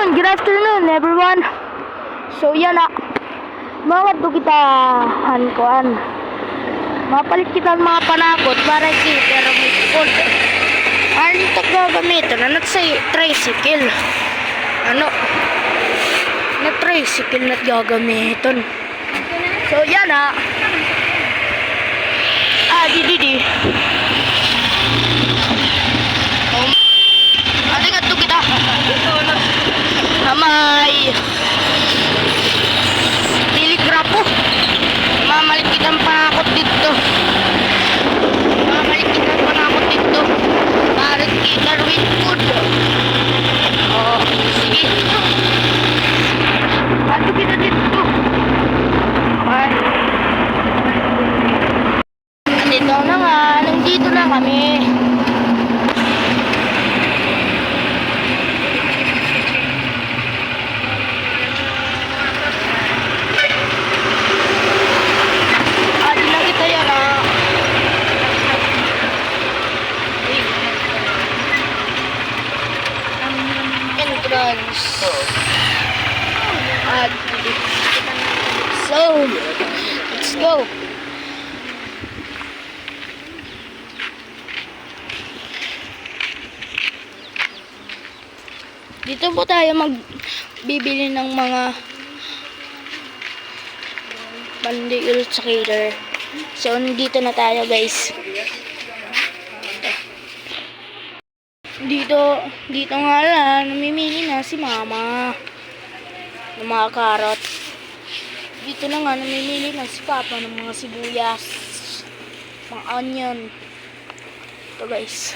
Good afternoon everyone. So yan na. Mga to kita hankuan. Mapalit kita mga panakot para pero may support. Ano ito gagamitin? Ano sa tricycle? Ano? Na tricycle na gagamitin. So yan na. Di. Aligat to kita. Amay. Telegrapo. Mamalit kitang panakot dito. Barit kita with food. Oh, sige. Ato kita dito. Ay. Dito na nga. Nandito na kami. So, let's go. Dito po tayo magbibili ng mga bandigil sa cater. So, nandito na tayo guys. Dito nga lang, namimili na si mama ng mga karot. Dito na nga, namimili na si papa ng mga sibuyas, mga onion. Ito guys.